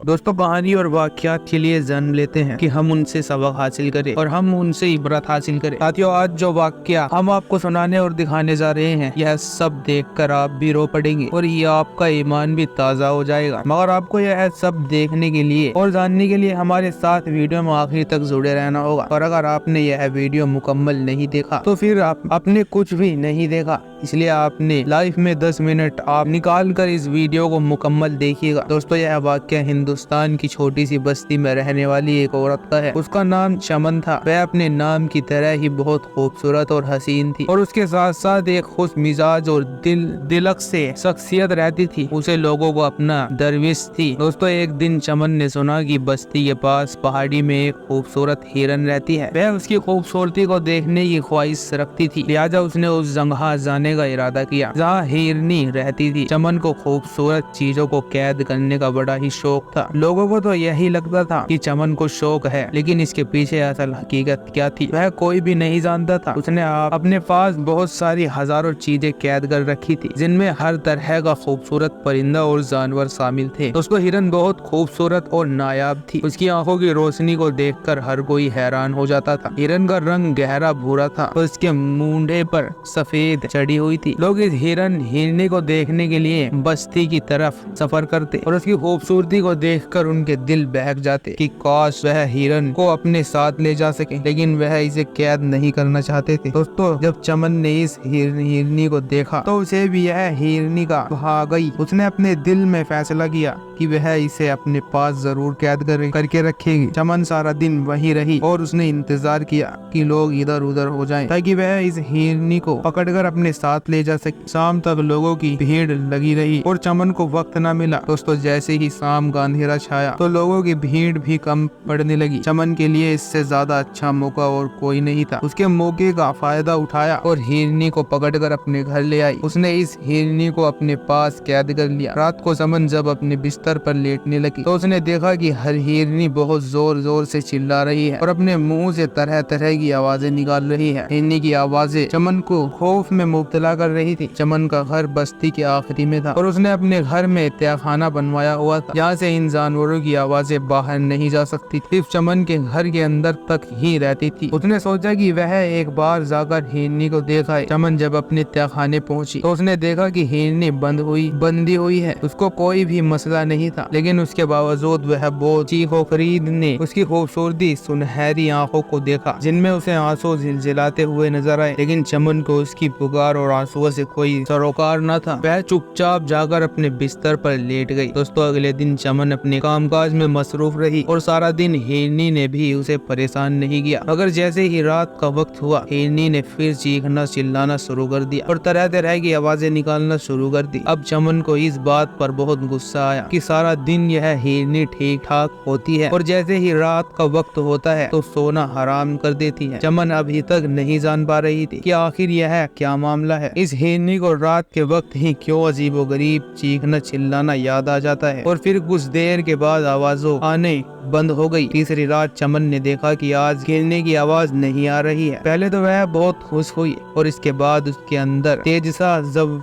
दोस्तों कहानी और वाकयात के लिए जन्म लेते हैं कि हम उनसे सबक हासिल करें और हम उनसे इबरत हासिल करें। साथियों, आज जो वाकया हम आपको सुनाने और दिखाने जा रहे हैं, यह सब देखकर आप भी रो पड़ेंगे और ये आपका ईमान भी ताज़ा हो जाएगा। मगर आपको यह सब देखने के लिए और जानने के लिए हमारे साथ वीडियो में आखिर तक जुड़े रहना होगा। और अगर आपने यह वीडियो मुकम्मल नहीं देखा तो फिर आपने कुछ भी नहीं देखा। इसलिए आपने लाइफ में 10 मिनट आप निकाल कर इस वीडियो को मुकम्मल देखिएगा। दोस्तों, यह वाकया हिंदुस्तान की छोटी सी बस्ती में रहने वाली एक औरत का है। उसका नाम चमन था। वह अपने नाम की तरह ही बहुत खूबसूरत और हसीन थी और उसके साथ साथ एक खुश मिजाज और दिलक से शख्सियत रहती थी। उसे लोगों को अपना दरवेश थी। दोस्तों, एक दिन चमन ने सुना कि बस्ती के पास पहाड़ी में एक खूबसूरत हिरन रहती है। वह उसकी खूबसूरती को देखने की ख्वाहिश रखती थी, लिहाजा उसने उस जगह जाने का इरादा किया जहाँ हिरनी रहती थी। चमन को खूबसूरत चीजों को कैद करने का बड़ा ही शौक था। लोगों को तो यही लगता था कि चमन को शौक है, लेकिन इसके पीछे असल हकीकत क्या थी वह कोई भी नहीं जानता था। उसने अपने पास बहुत सारी हजारों चीजें कैद कर रखी थी, जिनमें हर तरह का खूबसूरत परिंदा और जानवर शामिल थे। उसको हिरन बहुत खूबसूरत और नायाब थी। उसकी आंखों की रोशनी को देखकर हर कोई हैरान हो जाता था। हिरन का रंग गहरा भूरा था और उसके मूंढे पर सफेद चढ़ी हुई थी। लोग इस हिरनी को देखने के लिए बस्ती की तरफ सफर करते और उसकी खूबसूरती को देखकर उनके दिल बहक जाते कि काश वह हिरन को अपने साथ ले जा सके, लेकिन वह इसे कैद नहीं करना चाहते थे। दोस्तों, जब चमन ने इस हिरनी को देखा तो उसे भी यह हिरनी का भाग गई। उसने अपने दिल में फैसला किया कि वह इसे अपने पास जरूर कैद करके रखेगी। चमन सारा दिन वहीं रही और उसने इंतजार किया कि लोग इधर उधर हो जाएं ताकि वह इस हिरनी को पकड़कर अपने साथ ले जा सके। शाम तक लोगों की भीड़ लगी रही और चमन को वक्त न मिला। दोस्तों, जैसे ही शाम का अंधेरा छाया तो लोगों की भीड़ भी कम पड़ने लगी। चमन के लिए इससे ज्यादा अच्छा मौका और कोई नहीं था। उसके मौके का फायदा उठाया और हिरनी को पकड़कर अपने घर ले आई। उसने इस हिरनी को अपने पास कैद कर लिया। रात को चमन जब अपने बिस्तर पर लेटने लगी तो उसने देखा कि हर हिरनी बहुत जोर जोर से चिल्ला रही है और अपने मुंह से तरह तरह की आवाजें निकाल रही है। हिरनी की आवाजें चमन को खौफ में मुब्तला कर रही थी। चमन का घर बस्ती के आखिरी में था और उसने अपने घर में तहखाना बनवाया हुआ था, जहाँ से इन जानवरों की आवाजें बाहर नहीं जा सकती, सिर्फ चमन के घर के अंदर तक ही रहती थी। उसने सोचा कि वह एक बार जाकर हिरनी को देखा है। चमन जब अपने तहखाने पहुंची तो उसने देखा कि हिरनी बंदी हुई है। उसको कोई भी मसला नहीं था, लेकिन उसके बावजूद वह बहुत चीखो खरीद ने उसकी खूबसूरती सुनहरी आंखों को देखा, जिनमें उसे आंसू झिलझिलाते हुए नजर आए। लेकिन चमन को उसकी पुकार और आंसुओं से कोई सरोकार न था। वह चुपचाप जाकर अपने बिस्तर पर लेट गई। दोस्तों, अगले दिन चमन अपने कामकाज में मसरूफ रही और सारा दिन हिरनी ने भी उसे परेशान नहीं किया। मगर जैसे ही रात का वक्त हुआ, हिरनी ने फिर चीखना चिल्लाना शुरू कर दिया और तरह तरह की आवाजें निकालना शुरू कर दी। अब चमन को इस बात पर बहुत गुस्सा आया कि सारा दिन यह हिरनी ठीक ठाक होती है और जैसे ही रात का वक्त होता है तो सोना हराम कर देती है। चमन अभी तक नहीं जान पा रही थी कि आखिर यह क्या मामला है। इस हिरनी को रात के वक्त ही क्यों अजीबोगरीब चीखना चिल्लाना याद आ जाता है और फिर कुछ देर के बाद आवाजों आने बंद हो गई। तीसरी रात चमन ने देखा कि आज हिरनी की आवाज नहीं आ रही है। पहले तो वह बहुत खुश हुई और इसके बाद उसके अंदर तेज सा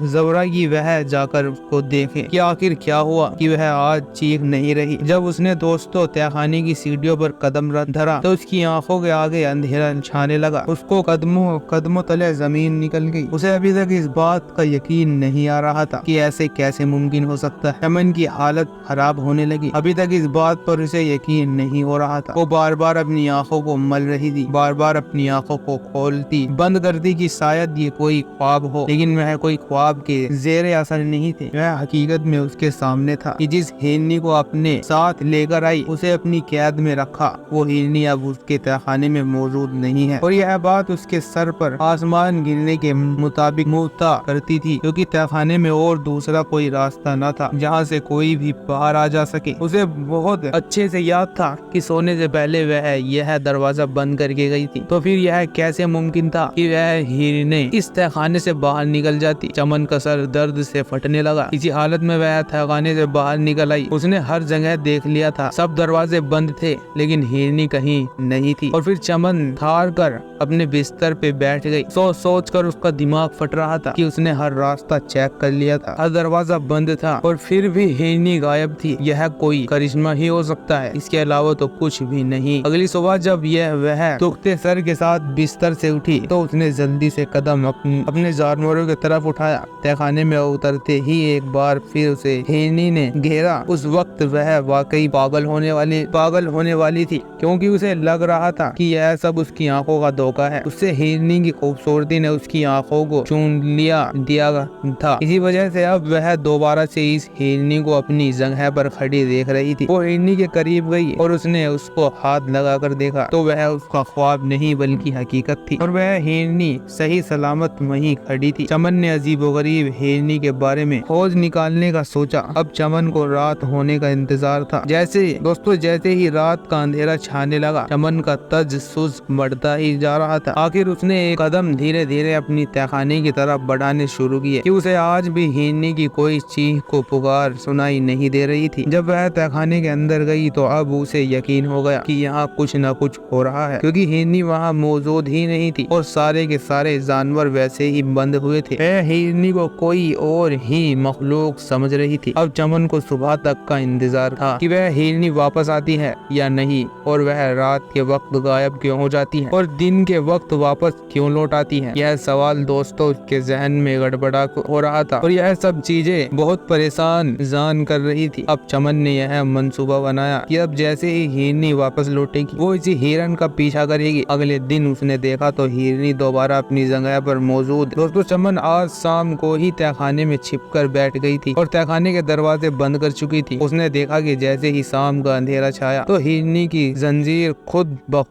जबरा की वह जाकर उसको देखे कि आखिर क्या हुआ कि वह आज चीख नहीं रही। जब उसने दोस्तों तहखाने की सीढ़ियों पर कदम धरा तो उसकी आंखों के आगे अंधेरा छाने लगा। उसको कदमों तले जमीन निकल गई। उसे अभी तक इस बात का यकीन नहीं आ रहा था कि ऐसे कैसे मुमकिन हो सकता है। चमन की हालत खराब होने लगी। अभी तक इस बात पर उसे यकीन नहीं हो रहा था। वो बार बार अपनी आंखों को मल रही थी, बार बार अपनी आंखों को खोलती बंद करती कि शायद ये कोई ख्वाब हो, लेकिन वह कोई ख्वाब के जेरे असर नहीं थे। वह हकीकत में उसके सामने था कि जिस हिरनी को अपने साथ लेकर आई उसे अपनी कैद में रखा, वो हिरनी अब उसके तहखाने में मौजूद नहीं है। और यह बात उसके सर पर आसमान गिरने के मुताबिक मुफ्ता करती थी, क्योंकि तहखाने में और दूसरा कोई रास्ता न था जहाँ से कोई भी बाहर आ जा सके। उसे बहुत अच्छे से याद था कि सोने से पहले वह यह दरवाजा बंद करके गई थी, तो फिर यह कैसे मुमकिन था कि वह हिरनी इस तहखाने से बाहर निकल जाती। चमन का सर दर्द से फटने लगा। इसी हालत में वह तहखाने से बाहर निकल आई। उसने हर जगह देख लिया था, सब दरवाजे बंद थे, लेकिन हिरनी कहीं नहीं थी। और फिर चमन हार कर अपने बिस्तर पे बैठ गई। सोच कर उसका दिमाग फट रहा था कि उसने हर रास्ता चेक कर लिया था, हर दरवाजा बंद था, और फिर भी हिरनी गायब थी। यह कोई करिश्मा ही हो सकता है, इसके अलावा तो कुछ भी नहीं। अगली सुबह जब वह दुखते सर के साथ बिस्तर से उठी तो उसने जल्दी से कदम अपने जानवरों की तरफ उठाया। तहखाने में उतरते ही एक बार फिर उसे हिरनी ने घेरा। उस वक्त वह वाकई पागल होने वाली थी, क्योंकि उसे लग रहा था कि यह सब उसकी आंखों का धोखा है। उससे हिरनी की खूबसूरती ने उसकी आंखों को चून दिया था। इसी वजह से अब वह दोबारा से इस हिरनी को अपनी जगह पर खड़ी देख रही थी। वो हिरनी के करीब गई और उसने उसको हाथ लगाकर देखा तो वह उसका ख्वाब नहीं बल्कि हकीकत थी, और वह हिरनी सही सलामत वहीं खड़ी थी। चमन ने अजीबोगरीब हिरनी के बारे में खोज निकालने का सोचा। अब चमन को रात होने का इंतजार था। जैसे ही रात का अंधेरा छाने लगा, चमन का तजस्सुस बढ़ता ही जा रहा था। आखिर उसने एक कदम धीरे धीरे अपनी तहखाने की तरफ बढ़ाने शुरू किए कि उसे आज भी हिरनी की कोई चीख को पुकार सुनाई नहीं दे रही थी। जब वह तहखाने के अंदर गई तो अब उसे यकीन हो गया कि यहाँ कुछ न कुछ हो रहा है, क्योंकि हिरनी वहाँ मौजूद ही नहीं थी और सारे के सारे जानवर वैसे ही बंद हुए थे। वह हिरनी को कोई और ही मखलूक समझ रही थी। अब चमन को सुबह तक का इंतजार था कि वह हिरनी वापस आती है या नहीं, और वह रात के वक्त गायब क्यों हो जाती है और दिन के वक्त वापस क्यों लौट आती है। यह सवाल दोस्तों के जहन में गड़बड़ा हो रहा था और यह सब चीजें बहुत परेशान जान कर रही थी। अब चमन ने यह मंसूबा बनाया कि अब जैसे ही हिरनी वापस लौटेगी वो इसी हिरन का पीछा करेगी। अगले दिन उसने देखा तो हिरनी दोबारा अपनी जगह पर मौजूद। दोस्तों, चमन आज शाम को ही तहखाने में छिपकर बैठ गई थी और तहखाने के दरवाजे बंद कर चुकी थी। उसने देखा कि जैसे ही शाम का अंधेरा छाया तो हिरनी की जंजीर खुद ब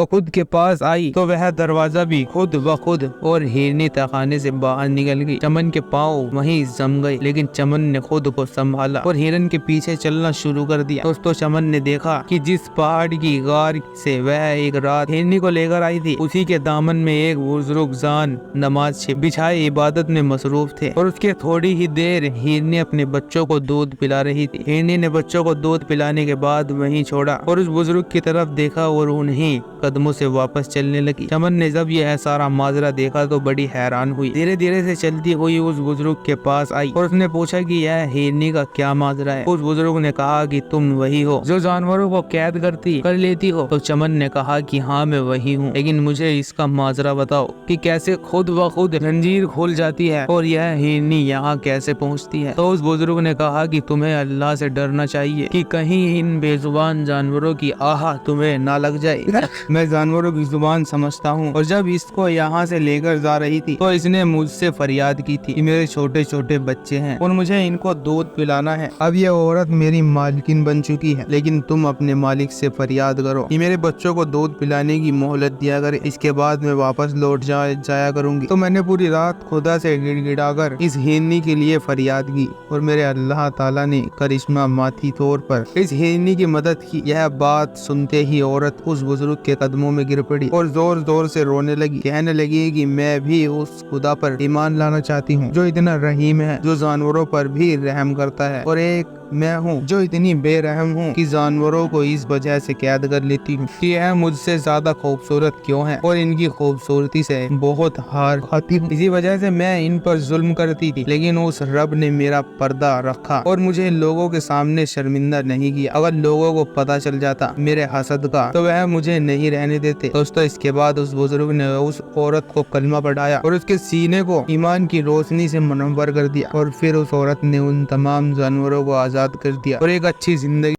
खुद के पास आई, तो वह दरवाजा भी खुद ब खुद, और हिरनी तहखाने से बाहर निकल गई। चमन के पाँव वहीं जम गए, लेकिन चमन ने खुद को संभाला और हिरन के पीछे चलना शुरू कर दिया। दोस्तों, चमन ने देखा कि जिस पहाड़ की गार से वह एक रात हिरनी को लेकर आई थी, उसी के दामन में एक बुजुर्ग जान नमाज बिछाए इबादत में मसरूफ थे, और उसके थोड़ी ही देर हिरनी अपने बच्चों को दूध पिला रही थी। हिरनी ने बच्चों को दूध पिलाने के बाद वहीं छोड़ा और उस बुजुर्ग की तरफ देखा और उन्हीं कदमों से वापस चलने लगी। चमन ने जब यह सारा माजरा देखा तो बड़ी हैरान हुई। धीरे धीरे से चलती हुई उस बुजुर्ग के पास आई और उसने पूछा कि यह हिरनी का क्या माजरा है। उस बुजुर्ग ने कहा कि तुम वही हो जो जानवरों को कैद कर लेती हो। तो चमन ने कहा कि हाँ, मैं वही हूँ, लेकिन मुझे इसका माजरा बताओ कि कैसे खुद ब खुद जंजीर खुल जाती है और यह हिरनी यहाँ कैसे पहुँचती है। तो उस बुजुर्ग ने कहा कि तुम्हें अल्लाह से डरना चाहिए कि कहीं इन बेजुबान जानवरों की आह तुम्हें ना लग जाए। मैं जानवरों की जुबान समझता हूँ, और जब इसको यहाँ से लेकर जा रही थी तो इसने मुझसे फरियाद की थी कि मेरे छोटे छोटे बच्चे हैं और मुझे इनको दूध पिलाना है। अब ये औरत मेरी मालकिन बन चुकी है, लेकिन तुम अपने मालिक से फरियाद करो कि मेरे बच्चों को दूध पिलाने की मोहलत दिया करे, इसके बाद मैं वापस लौट जाया करूंगी। तो मैंने पूरी रात खुदा से गिड़गिड़ाकर इस हिरनी के लिए फरियाद की और मेरे अल्लाह ताला ने करिश्मा माथी तौर पर इस हिरनी की मदद की। यह बात सुनते ही औरत उस बुजुर्ग के कदमों में गिर पड़ी और जोर जोर से रोने लगी, कहने लगी कि मैं भी उस खुदा पर ईमान लाना चाहती हूँ जो इतना रहीम है, जो जानवरों पर भी रहम करता है, और एक मैं हूँ जो इतनी बेरहम हूँ कि जानवरों को इस वजह से कैद कर लेती हूँ कि यह मुझसे ज्यादा खूबसूरत क्यों है और इनकी खूबसूरती से बहुत हार खाती हूँ। इसी वजह से मैं इन पर जुल्म करती थी, लेकिन उस रब ने मेरा पर्दा रखा और मुझे लोगों के सामने शर्मिंदा नहीं किया। अगर लोगों को पता चल जाता मेरे हसद का तो वह मुझे नहीं रहने देते। दोस्तों, इसके बाद उस बुजुर्ग ने उस औरत को कलमा पढ़ाया और उसके सीने को ईमान की रोशनी से मुनव्वर कर दिया, और फिर उस औरत ने उन तमाम जानवरों को आजाद कर दिया और एक अच्छी जिंदगी